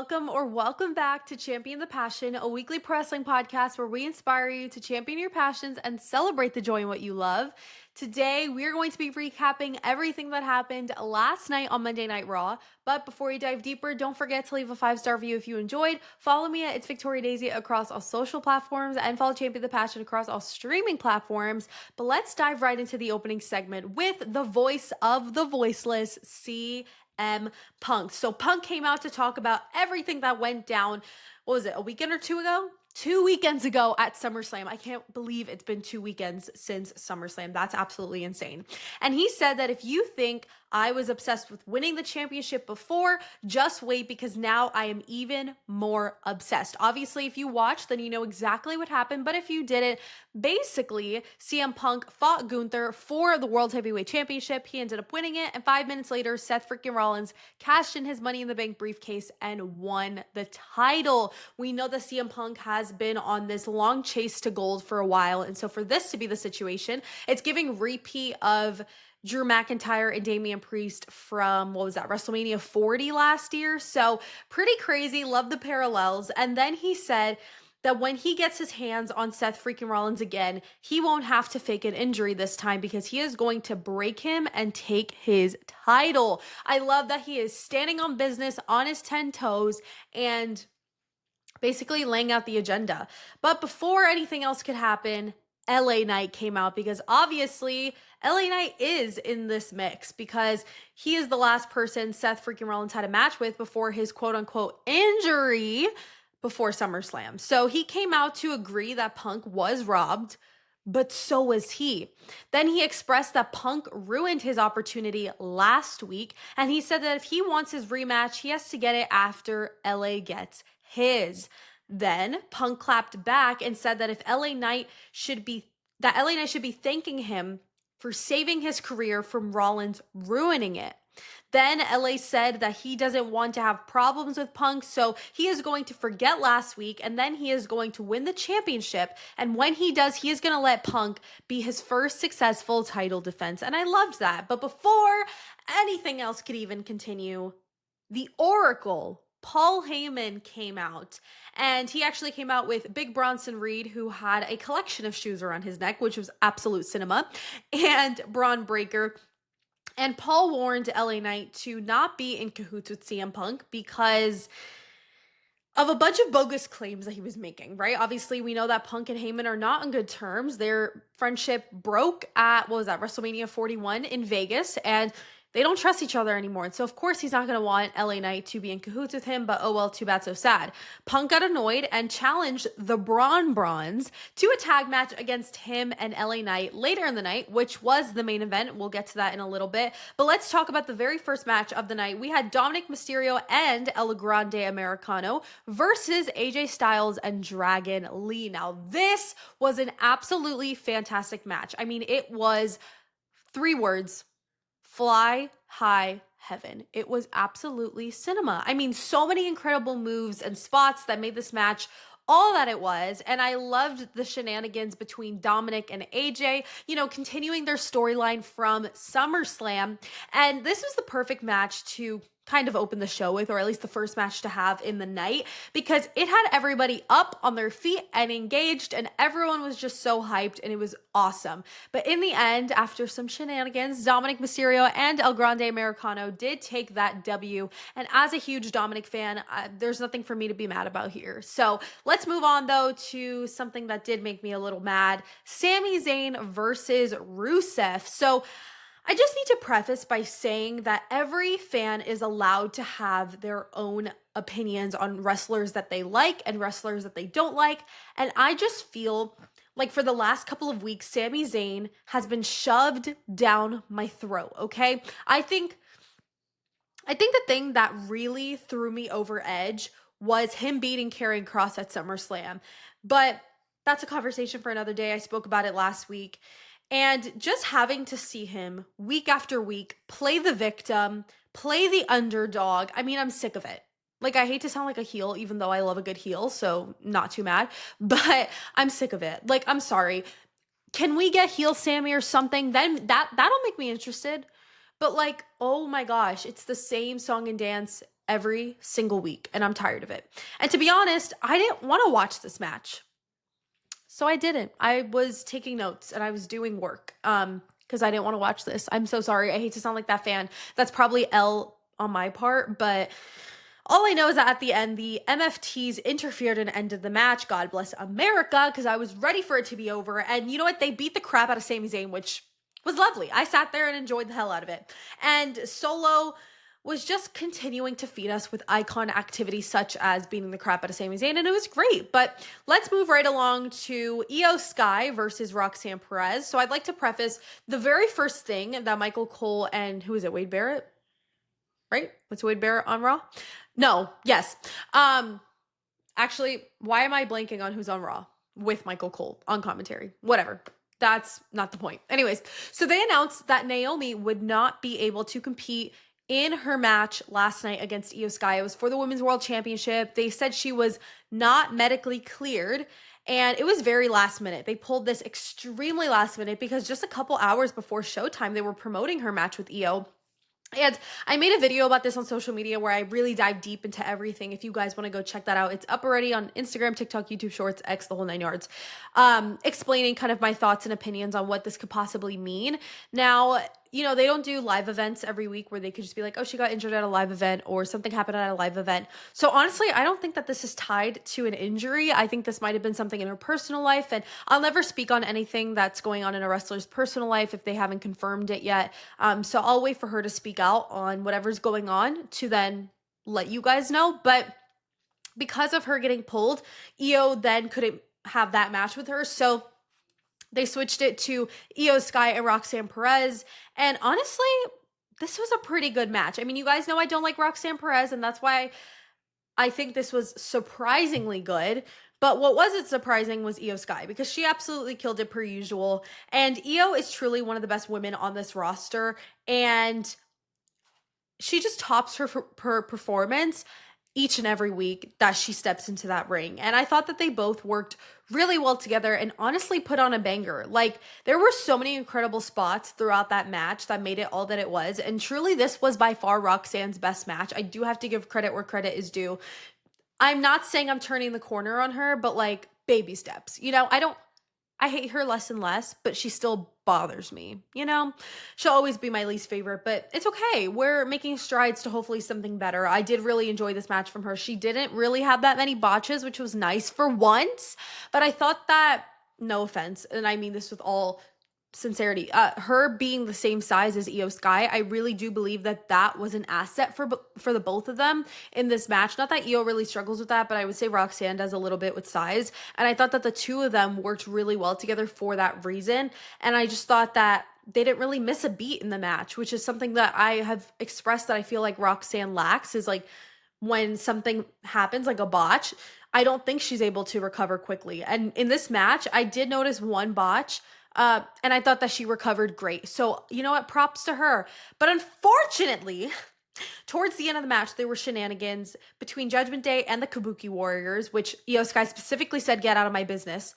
welcome back to Champion the Passion, a weekly pro wrestling podcast where we inspire you to champion your passions and celebrate the joy in what you love. Today, we're going to be recapping everything that happened last night on Monday Night Raw. But before we dive deeper, don't forget to leave a 5-star review if you enjoyed. Follow me at It's Victoria Daisy across all social platforms and follow Champion the Passion across all streaming platforms. But let's dive right into the opening segment with the voice of the voiceless, Punk. So Punk came out to talk about everything that went down. What was it, a weekend or two ago? 2 weekends ago at SummerSlam. I can't believe it's been 2 weekends since SummerSlam. That's absolutely insane. And he said that if you think I was obsessed with winning the championship before, just wait because now I am even more obsessed. Obviously, if you watched, then you know exactly what happened. But if you didn't, basically, CM Punk fought Gunther for the World Heavyweight Championship. He ended up winning it. And 5 minutes later, Seth freaking Rollins cashed in his Money in the Bank briefcase and won the title. We know that CM Punk has been on this long chase to gold for a while. And so for this to be the situation, it's giving repeat of Drew McIntyre and Damian Priest from, WrestleMania 40 last year. So pretty crazy. Love the parallels. And then he said that when he gets his hands on Seth freaking Rollins again, he won't have to fake an injury this time because he is going to break him and take his title. I love that he is standing on business on his 10 toes and basically laying out the agenda. But before anything else could happen, LA Knight came out because obviously LA Knight is in this mix because he is the last person Seth freaking Rollins had a match with before his quote unquote injury before SummerSlam. So he came out to agree that Punk was robbed, but so was he. Then he expressed that Punk ruined his opportunity last week, and he said that if he wants his rematch, he has to get it after LA gets his. Then Punk clapped back and said that LA Knight should be thanking him for saving his career from Rollins ruining it. Then LA said that he doesn't want to have problems with Punk, so he is going to forget last week, and then he is going to win the championship. And when he does, he is going to let Punk be his first successful title defense. And I loved that. But before anything else could even continue, the Oracle, Paul Heyman, came out, and he actually came out with Big Bronson Reed, who had a collection of shoes around his neck, which was absolute cinema, and Braun Breaker. And Paul warned LA Knight to not be in cahoots with CM Punk because of a bunch of bogus claims that he was making, right? Obviously, we know that Punk and Heyman are not on good terms. Their friendship broke at, WrestleMania 41 in Vegas, and they don't trust each other anymore. And so, of course, he's not going to want LA Knight to be in cahoots with him, but oh well, too bad, so sad. Punk got annoyed and challenged the Brawns to a tag match against him and LA Knight later in the night, which was the main event. We'll get to that in a little bit. But let's talk about the very first match of the night. We had Dominic Mysterio and El Grande Americano versus AJ Styles and Dragon Lee. Now, this was an absolutely fantastic match. I mean, it was 3 words: fly high heaven. It was absolutely cinema. I mean, so many incredible moves and spots that made this match all that it was. And I loved the shenanigans between Dominic and AJ, continuing their storyline from SummerSlam. And this was the perfect match to kind of open the show with, or at least the first match to have in the night, because it had everybody up on their feet and engaged, and everyone was just so hyped, and it was awesome. But in the end, after some shenanigans, Dominic Mysterio and El Grande Americano did take that W, and as a huge Dominic fan, there's nothing for me to be mad about here. So let's move on, though, to something that did make me a little mad: Sami Zayn versus Rusev. So I just need to preface by saying that every fan is allowed to have their own opinions on wrestlers that they like and wrestlers that they don't like. And I just feel like for the last couple of weeks, Sami Zayn has been shoved down my throat, okay? I think the thing that really threw me over edge was him beating Karrion Kross at SummerSlam. But that's a conversation for another day. I spoke about it last week. And just having to see him week after week play the victim, play the underdog, I mean, I'm sick of it. Like, I hate to sound like a heel, even though I love a good heel, so not too mad, but I'm sick of it. Like, I'm sorry. Can we get heel Sammy or something? Then that'll make me interested. But like, oh my gosh, it's the same song and dance every single week, and I'm tired of it. And to be honest, I didn't want to watch this match. So I didn't. I was taking notes and I was doing work because I didn't want to watch this. I'm so sorry. I hate to sound like that fan. That's probably L on my part, but all I know is that at the end, the MFTs interfered and ended the match. God bless America, because I was ready for it to be over. And you know what? They beat the crap out of Sami Zayn, which was lovely. I sat there and enjoyed the hell out of it. And Solo was just continuing to feed us with icon activities such as beating the crap out of Sami Zayn, and it was great. But let's move right along to Io Sky versus Roxanne Perez. So I'd like to preface the very first thing that Michael Cole and who is it, Wade Barrett? Right? What's Wade Barrett on Raw? No, yes. Actually, why am I blanking on who's on Raw with Michael Cole on commentary? Whatever. That's not the point. Anyways, so they announced that Naomi would not be able to compete in her match last night against Io Sky. It was for the Women's World Championship. They said she was not medically cleared, and it was very last minute. They pulled this extremely last minute because just a couple hours before showtime, they were promoting her match with Io. And I made a video about this on social media where I really dive deep into everything. If you guys want to go check that out, it's up already on Instagram, TikTok, YouTube Shorts, X, the whole 9 yards, explaining kind of my thoughts and opinions on what this could possibly mean. Now, you know, they don't do live events every week where they could just be like, oh, she got injured at a live event or something happened at a live event. So honestly, I don't think that this is tied to an injury. I think this might have been something in her personal life, and I'll never speak on anything that's going on in a wrestler's personal life if they haven't confirmed it yet. So I'll wait for her to speak out on whatever's going on to then let you guys know. But because of her getting pulled, Io then couldn't have that match with her. So they switched it to Io Sky and Roxanne Perez. And honestly, this was a pretty good match. I mean, you guys know I don't like Roxanne Perez, and that's why I think this was surprisingly good. But what wasn't surprising was Io Sky, because she absolutely killed it per usual. And Io is truly one of the best women on this roster. And she just tops her performance each and every week that she steps into that ring. And I thought that they both worked really well together and honestly put on a banger. Like, there were so many incredible spots throughout that match that made it all that it was. And truly, this was by far Roxanne's best match. I do have to give credit where credit is due. I'm not saying I'm turning the corner on her, but like baby steps. You know, I hate her less and less, but she still bothers me, you know? She'll always be my least favorite, but it's okay. We're making strides to hopefully something better. I did really enjoy this match from her. She didn't really have that many botches, which was nice for once, but I thought that, no offense, and I mean this with all sincerity, her being the same size as Io Sky, I really do believe that that was an asset for the both of them in this match. Not that Io really struggles with that, but I would say Roxanne does a little bit with size, and I thought that the two of them worked really well together for that reason. And I just thought that they didn't really miss a beat in the match, which is something that I have expressed that I feel like Roxanne lacks, is like when something happens like a botch, I don't think she's able to recover quickly. And in this match, I did notice one botch, and I thought that she recovered great. So, you know what? Props to her. But unfortunately, towards the end of the match, there were shenanigans between Judgment Day and the Kabuki Warriors, which Io Sky specifically said, get out of my business.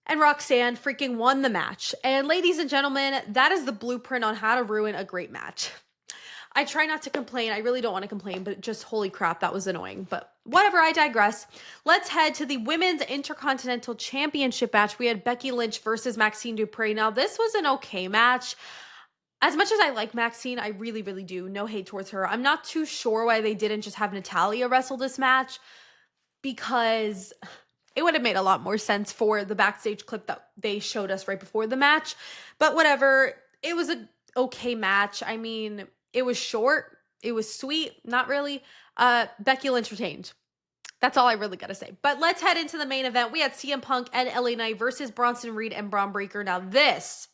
And Roxanne freaking won the match. And ladies and gentlemen, that is the blueprint on how to ruin a great match. I try not to complain. I really don't want to complain, but just holy crap, that was annoying. But whatever, I digress. Let's head to the Women's Intercontinental Championship match. We had Becky Lynch versus Maxine Dupri. Now, this was an okay match. As much as I like Maxine, I really, really do. No hate towards her. I'm not too sure why they didn't just have Natalya wrestle this match, because it would have made a lot more sense for the backstage clip that they showed us right before the match. But whatever, it was an okay match. I mean, it was short. It was sweet. Not really. Becky Lynch retained. That's all I really got to say. But let's head into the main event. We had CM Punk and LA Knight versus Bronson Reed and Braun Breaker. Now this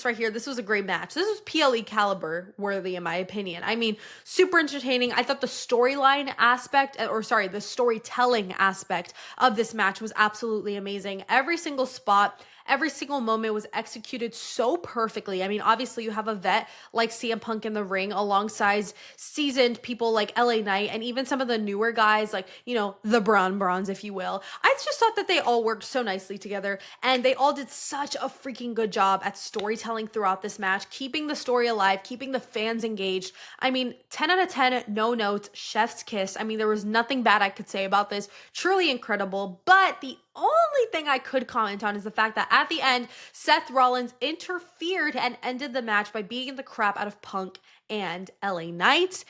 right here, this was a great match. This was PLE caliber worthy in my opinion. I mean, super entertaining. I thought the storyline aspect, the storytelling aspect of this match was absolutely amazing. Every single spot, every single moment was executed so perfectly. I mean, obviously you have a vet like CM Punk in the ring alongside seasoned people like LA Knight and even some of the newer guys like, you know, the Bronze, if you will. I just thought that they all worked so nicely together and they all did such a freaking good job at storytelling storytelling throughout this match, keeping the story alive, keeping the fans engaged. I mean, 10 out of 10, no notes, chef's kiss. I mean, there was nothing bad I could say about this. Truly incredible. But the only thing I could comment on is the fact that at the end, Seth Rollins interfered and ended the match by beating the crap out of Punk and LA Knight.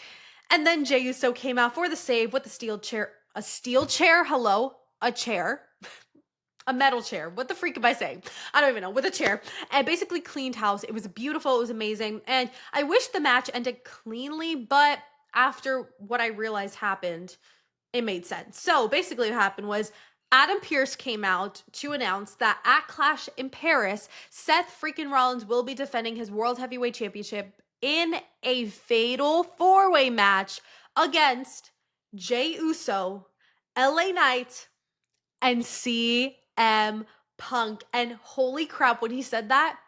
And then Jey Uso came out for the save with the steel chair. A steel chair? Hello? A chair. A metal chair. What the freak am I saying? I don't even know. With a chair. And basically cleaned house. It was beautiful. It was amazing. And I wish the match ended cleanly, but after what I realized happened, it made sense. So basically what happened was Adam Pearce came out to announce that at Clash in Paris, Seth freaking Rollins will be defending his World Heavyweight Championship in a fatal four-way match against Jey Uso, LA Knight, and CM Punk. And holy crap, when he said that,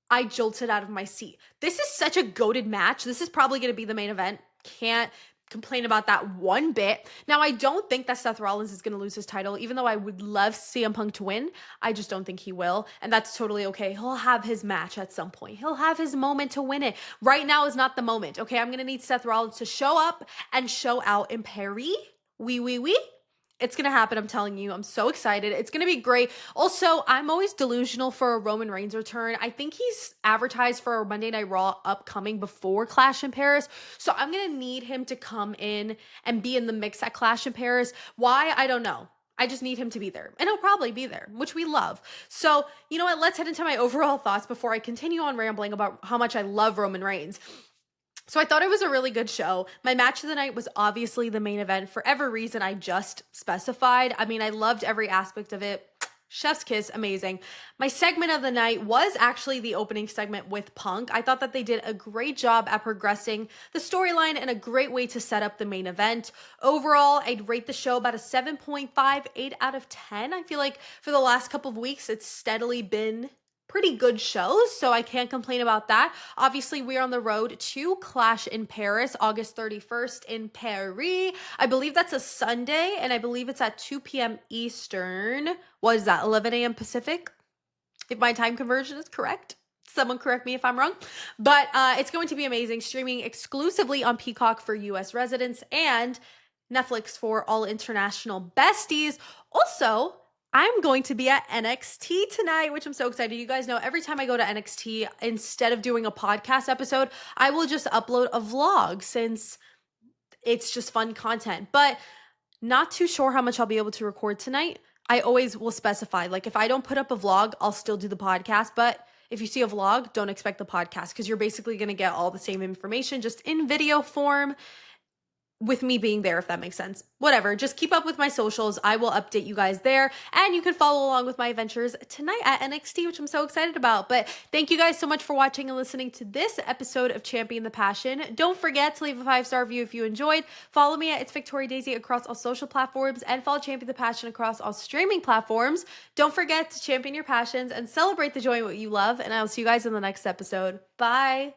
I jolted out of my seat. This is such a goated match. This is probably going to be the main event. Can't complain about that one bit. Now, I don't think that Seth Rollins is going to lose his title, even though I would love CM Punk to win. I just don't think he will, and that's totally okay. He'll have his match at some point. He'll have his moment to win it. Right now is not the moment, okay? I'm going to need Seth Rollins to show up and show out in Paris. Oui. It's going to happen. I'm telling you. I'm so excited. It's going to be great. Also, I'm always delusional for a Roman Reigns return. I think he's advertised for a Monday Night Raw upcoming before Clash in Paris. So I'm going to need him to come in and be in the mix at Clash in Paris. Why? I don't know. I just need him to be there. And he'll probably be there, which we love. So, you know what? Let's head into my overall thoughts before I continue on rambling about how much I love Roman Reigns. So I thought it was a really good show. My match of the night was obviously the main event for every reason I just specified. I mean, I loved every aspect of it. Chef's kiss, amazing. My segment of the night was actually the opening segment with Punk. I thought that they did a great job at progressing the storyline and a great way to set up the main event. Overall, I'd rate the show about a 7.5, 8 out of 10. I feel like for the last couple of weeks, it's steadily been pretty good shows, so I can't complain about that. Obviously, we're on the road to Clash in Paris, August 31st in Paris. I believe that's a Sunday, and I believe it's at 2 p.m. Eastern. What is that, 11 a.m. Pacific? If my time conversion is correct. Someone correct me if I'm wrong. But it's going to be amazing, streaming exclusively on Peacock for U.S. residents and Netflix for all international besties. Also, I'm going to be at NXT tonight, which I'm so excited. You guys know every time I go to NXT, instead of doing a podcast episode, I will just upload a vlog since it's just fun content. But not too sure how much I'll be able to record tonight. I always will specify, like if I don't put up a vlog, I'll still do the podcast. But if you see a vlog, don't expect the podcast because you're basically going to get all the same information just in video form, with me being there, if that makes sense. Whatever, just keep up with my socials. I will update you guys there, and you can follow along with my adventures tonight at NXT, which I'm so excited about. But thank you guys so much for watching and listening to this episode of Champion the Passion. Don't forget to leave a 5-star review if you enjoyed. Follow me at It's Victoria Daisy across all social platforms, and follow Champion the Passion across all streaming platforms. Don't forget to champion your passions and celebrate the joy of what you love, and I will see you guys in the next episode. Bye!